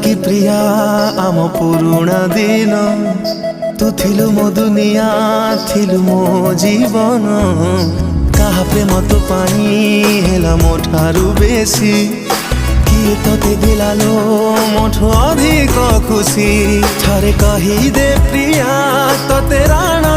कि प्रिया आम पुरुणा दिन तू थिलु मो दुनिया थिलु मो जीवन कहा प्रेम तो पाई हेला मो ठारू बेसी किए तोते दिलालो मोठो अधिक खुशी थरे कही दे प्रिया तोते राणा